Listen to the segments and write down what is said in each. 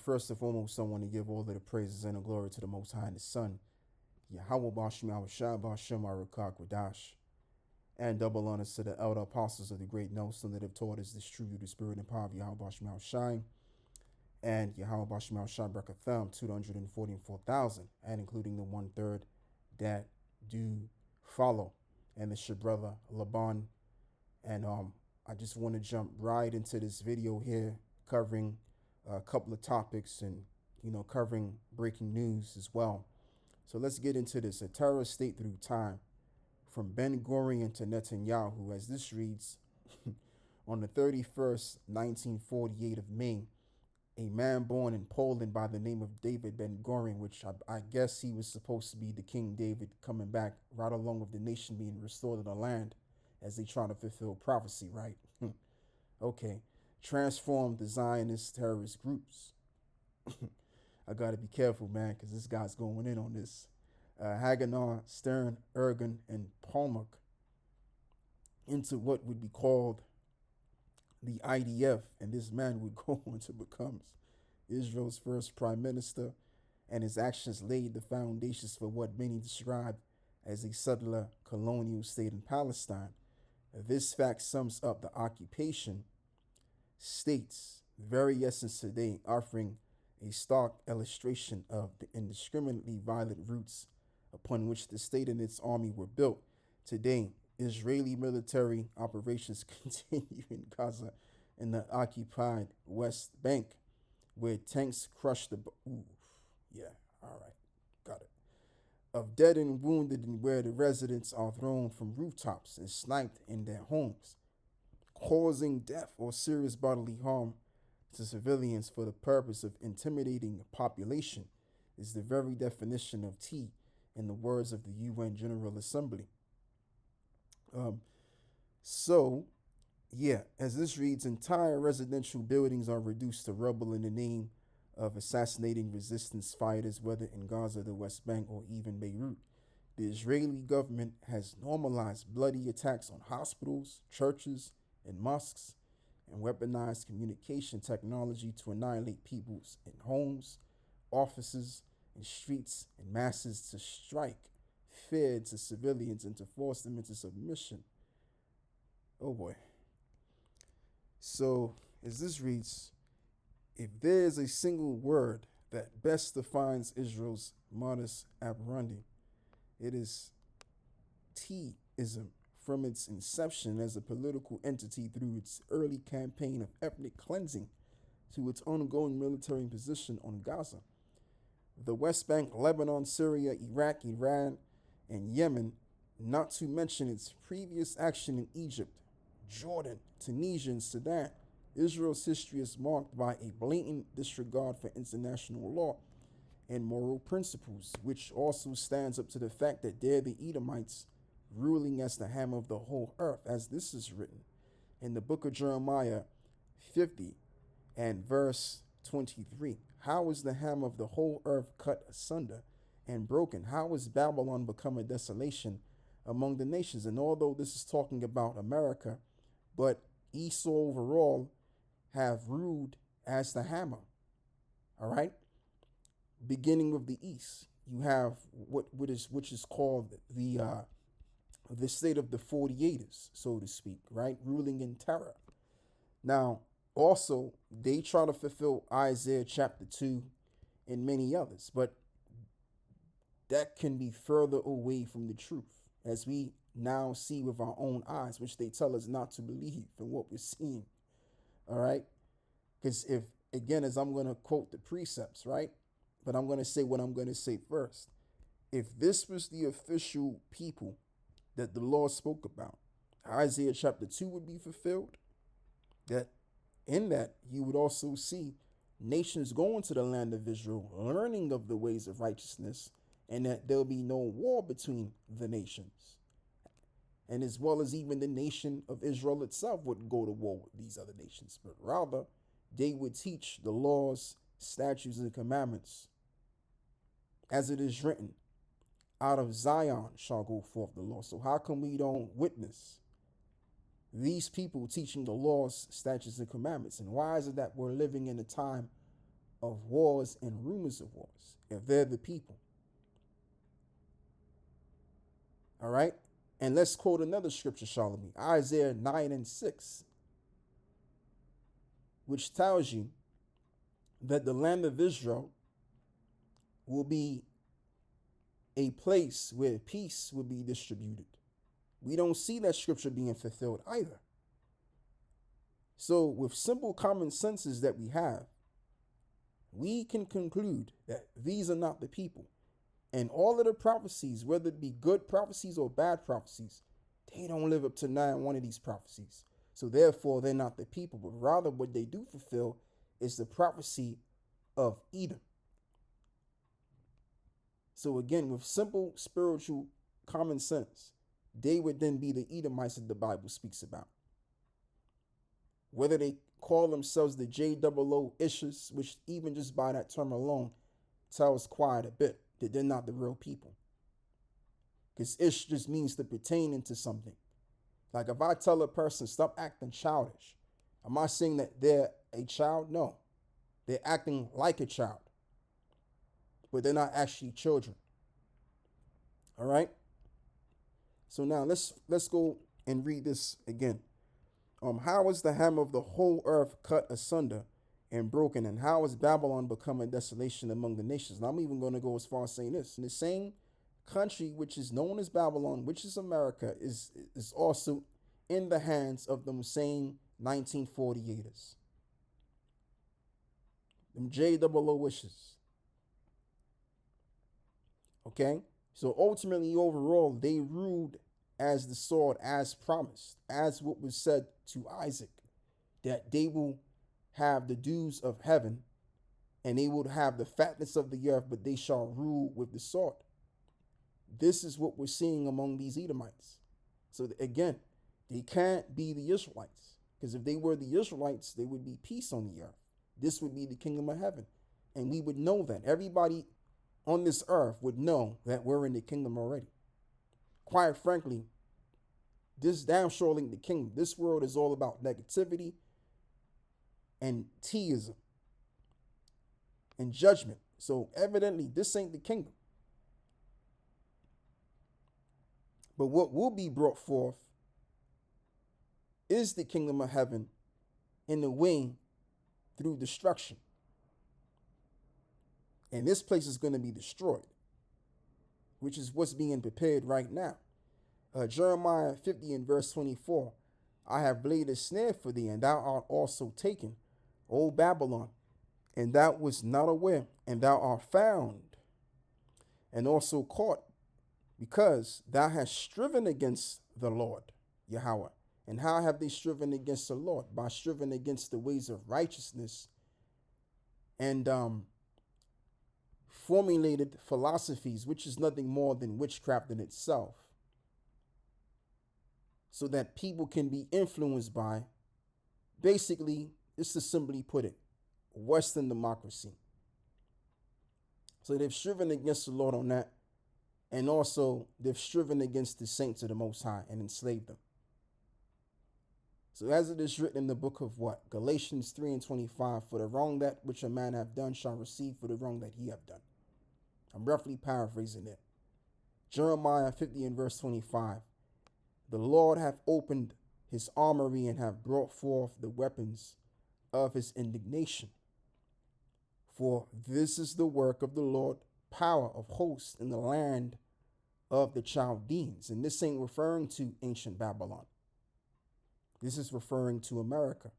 First and foremost, I want to give all of the praises and the glory to the Most High and His Son, Yahweh Bashim Awashai Bashim Arakak Wadash, and double honors to the elder apostles of the great Nelson that have taught us this true the spirit and power of Yahweh Bashim Awashai, and Yahweh Bashim Awashai Brakatham, 244,000, and including the 1/3 that do follow, and it's your brother Laban. And I just want to jump right into this video here, covering a couple of topics and, covering breaking news as well. So let's get into this. A terrorist state through time, from Ben Gurion to Netanyahu, as this reads. On the 31st, 1948 of May, a man born in Poland by the name of David Ben Gurion, which I guess he was supposed to be the King David coming back right along with the nation being restored to the land as they try to fulfill prophecy, right? Okay. Transformed the Zionist terrorist groups. I got to be careful, man, because this guy's going in on this. Haganah, Stern, Ergen, and Palmach into what would be called the IDF, and this man would go on to become Israel's first prime minister, and his actions laid the foundations for what many describe as a settler colonial state in Palestine. This fact sums up the occupation states very essence today, offering a stark illustration of the indiscriminately violent roots upon which the state and its army were built. Today, Israeli military operations continue in Gaza and the occupied West Bank, where tanks crush the... all right, got it. Of dead and wounded, and where the residents are thrown from rooftops and sniped in their homes, causing death or serious bodily harm to civilians for the purpose of intimidating the population, is the very definition of T in the words of the UN General Assembly. As this reads, entire residential buildings are reduced to rubble in the name of assassinating resistance fighters, whether in Gaza, the West Bank, or even Beirut. The Israeli government has normalized bloody attacks on hospitals, churches, and mosques, and weaponized communication technology to annihilate peoples in homes, offices, and streets, and masses to strike fear to civilians and to force them into submission. Oh boy. So, as this reads, if there is a single word that best defines Israel's modus operandi, it is T-ism, from its inception as a political entity through its early campaign of ethnic cleansing to its ongoing military position on Gaza. The West Bank, Lebanon, Syria, Iraq, Iran, and Yemen, not to mention its previous action in Egypt, Jordan, Tunisia, and Sudan. Israel's history is marked by a blatant disregard for international law and moral principles, which also stands up to the fact that they're the Edomites ruling as the hammer of the whole earth, as this is written in the book of Jeremiah 50 and verse 23. How is the hammer of the whole earth cut asunder and broken? How is Babylon become a desolation among the nations? And although this is talking about America, but Esau overall have ruled as the hammer. All right. Beginning with the east, you have which is called the state of the 48ers, so to speak, right? Ruling in terror. Now, also, they try to fulfill Isaiah chapter 2 and many others, but that can be further away from the truth, as we now see with our own eyes, which they tell us not to believe in what we're seeing. All right? Because if, again, as I'm going to quote the precepts, right? But I'm going to say what I'm going to say first. If this was the official people that the Lord spoke about, Isaiah chapter 2 would be fulfilled. That in that you would also see nations going to the land of Israel, learning of the ways of righteousness, and that there'll be no war between the nations. And as well as even the nation of Israel itself wouldn't go to war with these other nations, but rather they would teach the laws, statutes, and commandments. As it is written, out of Zion shall go forth the law. So how come we don't witness these people teaching the laws, statutes, and commandments? And why is it that we're living in a time of wars and rumors of wars, if they're the people. All right? And let's quote another scripture, Charlemagne, Isaiah 9:6, which tells you that the land of Israel will be a place where peace will be distributed. We don't see that scripture being fulfilled either. So, with simple common senses that we have, we can conclude that these are not the people. And all of the prophecies, whether it be good prophecies or bad prophecies, they don't live up to one of these prophecies. So therefore, they're not the people, but rather what they do fulfill is the prophecy of Edom. So again, with simple spiritual common sense, they would then be the Edomites that the Bible speaks about. Whether they call themselves the JOO Ishers, which even just by that term alone tells quite a bit that they're not the real people. Because Ish just means to pertain into something. Like if I tell a person, stop acting childish, am I saying that they're a child? No. They're acting like a child. But they're not actually children. All right? So now let's go and read this again. How is the hammer of the whole earth cut asunder and broken, and how is Babylon become a desolation among the nations? And I'm even going to go as far as saying this. In the same country which is known as Babylon, which is America, is also in the hands of them same 1948ers. Them JOO wishes. Okay? So ultimately, overall, they ruled as the sword, as promised, as what was said to Isaac, that they will have the dews of heaven and they will have the fatness of the earth, but they shall rule with the sword. This is what we're seeing among these Edomites. So again, they can't be the Israelites, because if they were the Israelites, there would be peace on the earth. This would be the kingdom of heaven. And we would know that. Everybody on this earth would know that we're in the kingdom already. Quite frankly, this damn surely the kingdom. This world is all about negativity and theism and judgment. So evidently, this ain't the kingdom. But what will be brought forth is the kingdom of heaven in the wing through destruction. And this place is going to be destroyed, which is what's being prepared right now. Jeremiah 50 and verse 24, I have laid a snare for thee, and thou art also taken, O Babylon, and thou wast not aware, and thou art found, and also caught, because thou hast striven against the Lord, Yahweh. And how have they striven against the Lord? By striven against the ways of righteousness and formulated philosophies, which is nothing more than witchcraft in itself, so that people can be influenced by, basically, just to simply put it, Western democracy. So they've striven against the Lord on that, and also they've striven against the saints of the Most High and enslaved them. So as it is written in the book of what? Galatians 3 and 25, for the wrong that which a man hath done shall receive for the wrong that he hath done. I'm roughly paraphrasing it. Jeremiah 50 and verse 25, the Lord hath opened his armory and hath brought forth the weapons of his indignation. For this is the work of the Lord, power of hosts in the land of the Chaldeans. And this ain't referring to ancient Babylon. This is referring to America.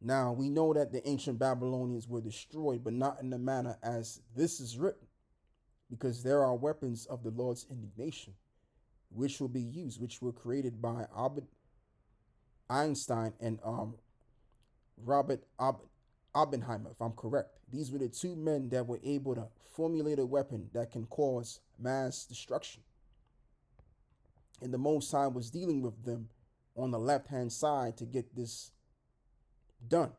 Now, we know that the ancient Babylonians were destroyed, but not in the manner as this is written, because there are weapons of the Lord's indignation, which will be used, which were created by Albert Einstein and Robert Oppenheimer, if I'm correct. These were the two men that were able to formulate a weapon that can cause mass destruction. And the Most High was dealing with them on the left-hand side to get this done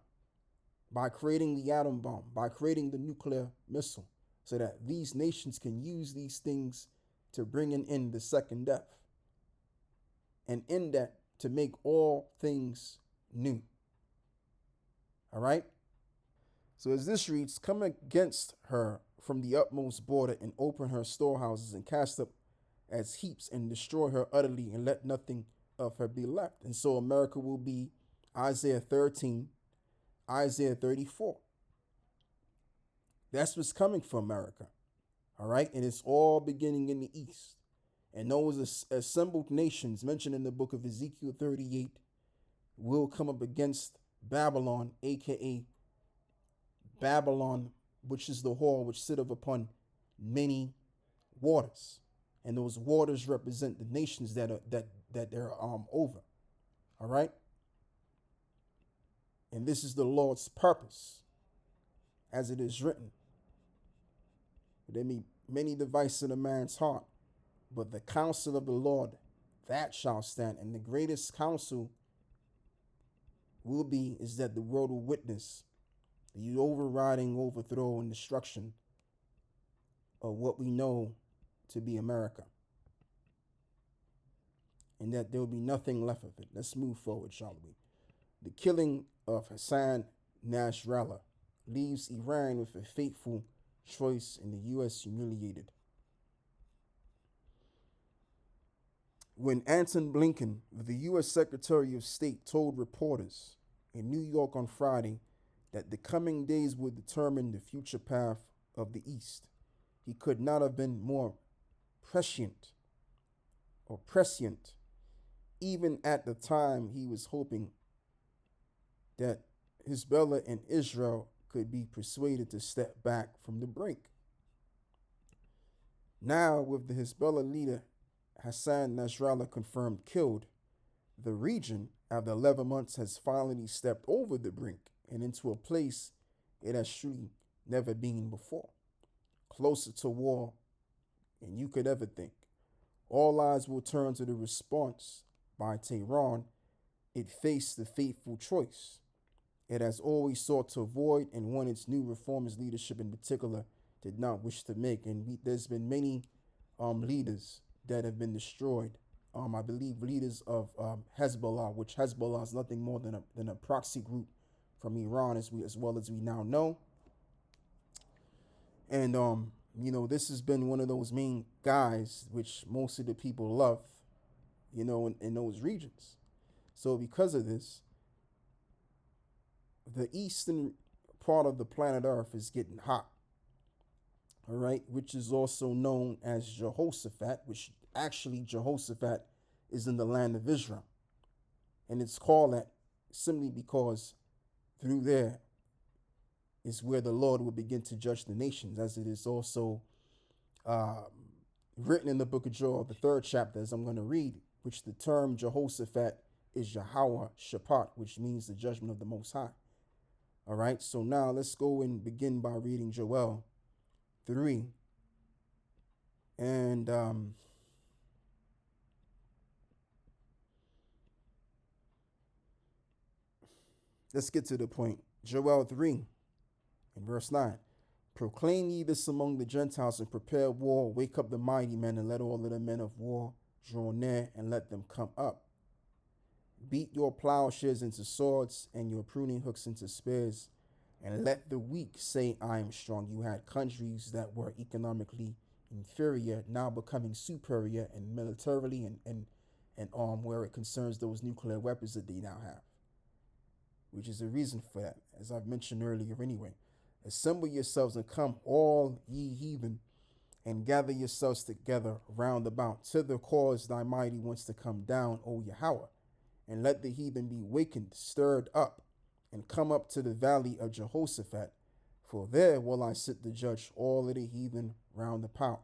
by creating the atom bomb, by creating the nuclear missile, so that these nations can use these things to bring in the second death. And in that, to make all things new. All right? So as this reads, come against her from the utmost border and open her storehouses and cast up as heaps and destroy her utterly and let nothing of her be left. And so America will be Isaiah 13, Isaiah 34. That's what's coming for America. All right. And it's all beginning in the east. And those assembled nations mentioned in the book of Ezekiel 38 will come up against Babylon, aka Babylon, which is the hall which sitteth upon many waters. And those waters represent the nations that they're over. All right. And this is the Lord's purpose, as it is written. There be many devices in a man's heart, but the counsel of the Lord, that shall stand. And the greatest counsel is that the world will witness the overriding overthrow and destruction of what we know to be America. And that there will be nothing left of it. Let's move forward, shall we? The killing of Hassan Nasrallah leaves Iran with a fateful choice and the U.S. humiliated. When Anton Blinken, the U.S. Secretary of State, told reporters in New York on Friday that the coming days would determine the future path of the East, he could not have been more prescient, even at the time he was hoping that Hezbollah and Israel could be persuaded to step back from the brink. Now, with the Hezbollah leader Hassan Nasrallah confirmed killed, the region, after 11 months, has finally stepped over the brink and into a place it has truly never been before, closer to war than you could ever think. All eyes will turn to the response by Tehran. It faced the fateful choice it has always sought to avoid, and one its new reformist leadership in particular did not wish to make. And there's been many leaders that have been destroyed. I believe leaders of Hezbollah, which Hezbollah is nothing more than a proxy group from Iran, as well as we now know. And this has been one of those main guys which most of the people love, in those regions. So because of this, the eastern part of the planet Earth is getting hot. All right, which is also known as Jehoshaphat, which actually Jehoshaphat is in the land of Israel. And it's called that simply because through there is where the Lord will begin to judge the nations, as it is also written in the book of Joel, the 3rd chapter, as I'm going to read, which the term Jehoshaphat is Yahweh Shaphat, which means the judgment of the Most High. All right, so now let's go and begin by reading Joel 3. And let's get to the point. Joel 3 in verse 9. Proclaim ye this among the Gentiles and prepare war. Wake up the mighty men and let all of the men of war draw near and let them come up. Beat your plowshares into swords and your pruning hooks into spears, and let the weak say, I am strong. You had countries that were economically inferior now becoming superior and militarily and where it concerns those nuclear weapons that they now have, which is a reason for that, as I've mentioned earlier anyway. Assemble yourselves and come, all ye heathen, and gather yourselves together round about. To the cause thy mighty wants to come down, O Yahweh, and let the heathen be wakened, stirred up, and come up to the valley of Jehoshaphat, for there will I sit to judge all of the heathen round about.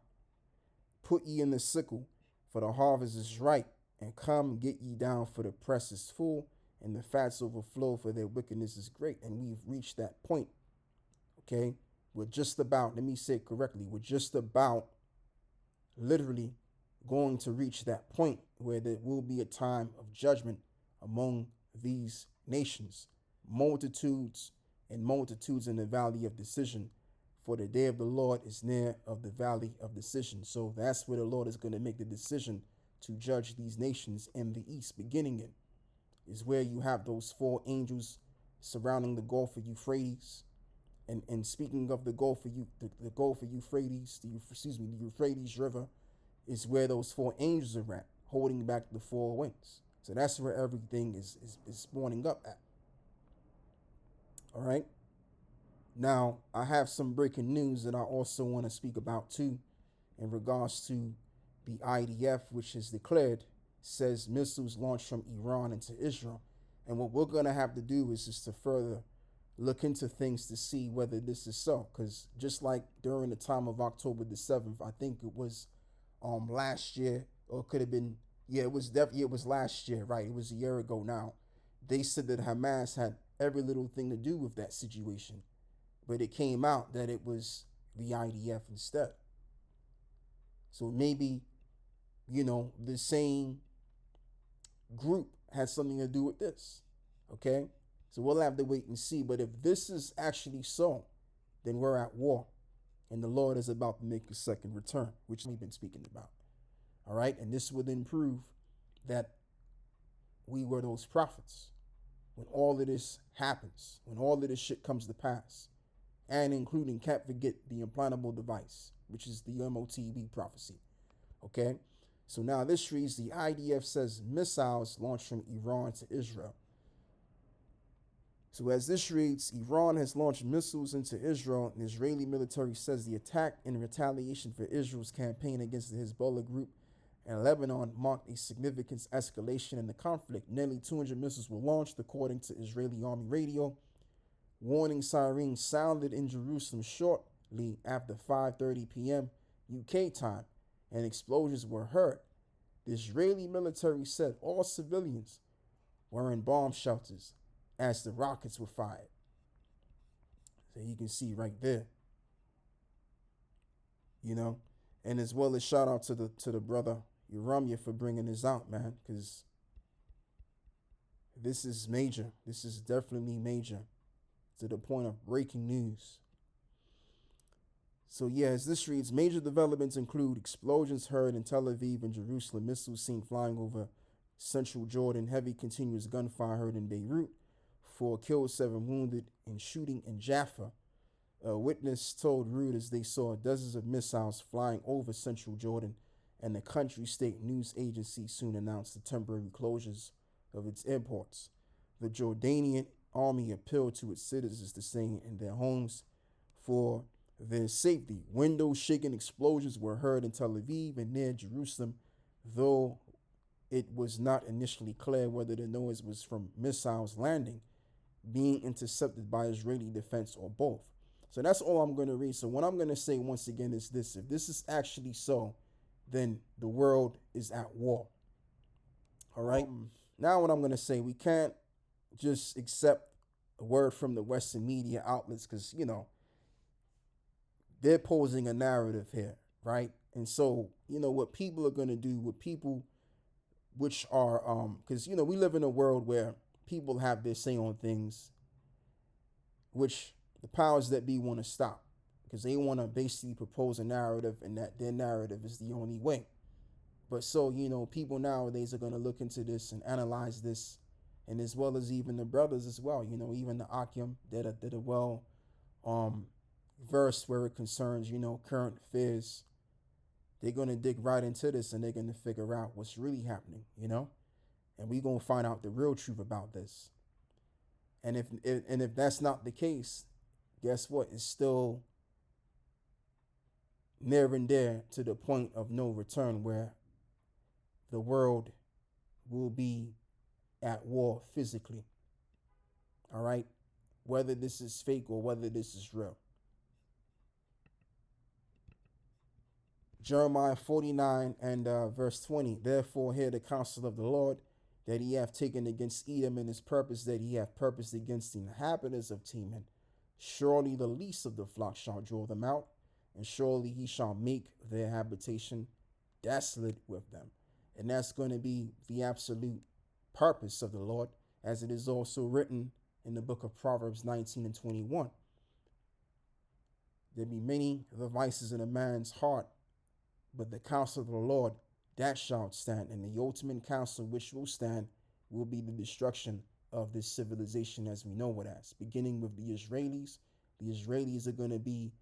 Put ye in the sickle, for the harvest is ripe, and come, get ye down, for the press is full, and the fats overflow, for their wickedness is great. And we've reached that point. Okay, we're just about, let me say it correctly, we're just about literally going to reach that point where there will be a time of judgment among these nations. Multitudes and multitudes in the valley of decision, for the day of the Lord is near of the valley of decision. So that's where the Lord is going to make the decision to judge these nations in the east. Beginning in is where you have those 4 angels surrounding the Gulf of Euphrates, And speaking of the Gulf of the Gulf of Euphrates, the Euphrates River is where those four angels are at, holding back the four winds. So that's where everything is spawning up at. All right. Now, I have some breaking news that I also want to speak about too, in regards to the IDF, which has declared, says missiles launched from Iran into Israel. And what we're going to have to do is just to further look into things to see whether this is so. Because just like during the time of October the 7th, I think it was last year, or it could have been, yeah, it was definitely, it was last year, right? It was a year ago now. They said that Hamas had every little thing to do with that situation. But it came out that it was the IDF instead. So maybe, the same group has something to do with this. Okay? So we'll have to wait and see. But if this is actually so, then we're at war. And the Lord is about to make a second return, which we've been speaking about. All right? And this will then prove that we were those prophets. When all of this happens, when all of this shit comes to pass, and including, can't forget, the implantable device, which is the MOTB prophecy. Okay? So now this reads, the IDF says missiles launched from Iran to Israel. So as this reads, Iran has launched missiles into Israel, and the Israeli military says the attack in retaliation for Israel's campaign against the Hezbollah group and Lebanon marked a significant escalation in the conflict. Nearly 200 missiles were launched, according to Israeli Army radio. Warning sirens sounded in Jerusalem shortly after 5:30 p.m. UK time, and explosions were heard. The Israeli military said all civilians were in bomb shelters as the rockets were fired. So you can see right there, and as well as shout out to the brother Uramya for bringing this out, man, because this is major. This is definitely major, to the point of breaking news. So yeah, as this reads, major developments include explosions heard in Tel Aviv and Jerusalem, missiles seen flying over central Jordan, heavy continuous gunfire heard in Beirut, 4 killed, 7 wounded in shooting in Jaffa. A witness told Reuters they saw dozens of missiles flying over central Jordan, and the country state news agency soon announced the temporary closures of its airports. The Jordanian army appealed to its citizens to stay in their homes for their safety. Window-shaking explosions were heard in Tel Aviv and near Jerusalem, though it was not initially clear whether the noise was from missiles landing, being intercepted by Israeli defense, or both. So that's all I'm going to read. So what I'm going to say once again is this. If this is actually so, then the world is at war. All right? Now what I'm going to say, we can't just accept a word from the Western media outlets because, they're posing a narrative here, right? And so, what people are going to do, what people which are, because, we live in a world where people have their say on things, which the powers that be want to stop, because they want to basically propose a narrative, and that their narrative is the only way. But so, people nowadays are going to look into this and analyze this, and as well as even the brothers as well, even the Akim did a well verse where it concerns, current affairs. They're going to dig right into this, and they're going to figure out what's really happening, and we're going to find out the real truth about this. And if that's not the case, guess what? It's still near and there to the point of no return, where the world will be at war physically. All right? Whether this is fake or whether this is real. Jeremiah 49 and verse 20. Therefore hear the counsel of the Lord, that he hath taken against Edom, and his purpose that he hath purposed against the inhabitants of Teman. Surely the least of the flock shall draw them out, and surely he shall make their habitation desolate with them. And that's going to be the absolute purpose of the Lord, as it is also written in the book of Proverbs 19 and 21. There be many devices in a man's heart, but the counsel of the Lord, that shall stand. And the ultimate counsel which will stand will be the destruction of this civilization as we know it as, beginning with the Israelis, The Israelis are going to be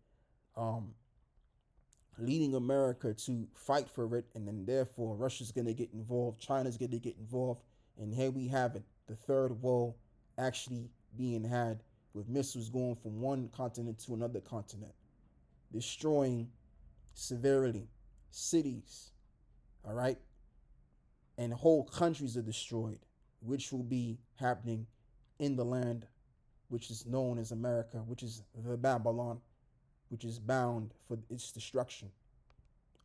leading America to fight for it, and then therefore Russia's going to get involved, China's going to get involved, and here we have it, the third world actually being had, with missiles going from one continent to another continent, destroying severely cities, all right, and whole countries are destroyed, which will be happening in the land which is known as America, which is the Babylon, which is bound for its destruction,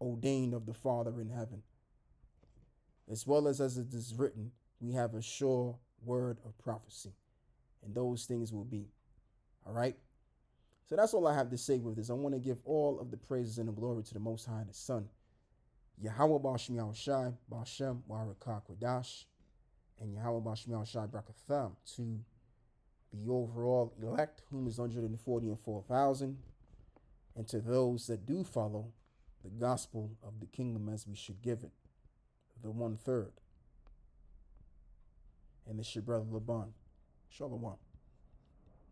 ordained of the Father in heaven. As well as it is written, we have a sure word of prophecy, and those things will be. All right? So that's all I have to say with this. I want to give all of the praises and the glory to the Most High and His Son, Yahweh Bashmi Al-Shai, Bashem, Warakah Kwadash, and Yahweh Bashmi Al-Shai Brakatham to the overall elect, whom is 144,000, and to those that do follow the gospel of the kingdom as we should give it, the 1/3. And it's your brother Laban. Shalom.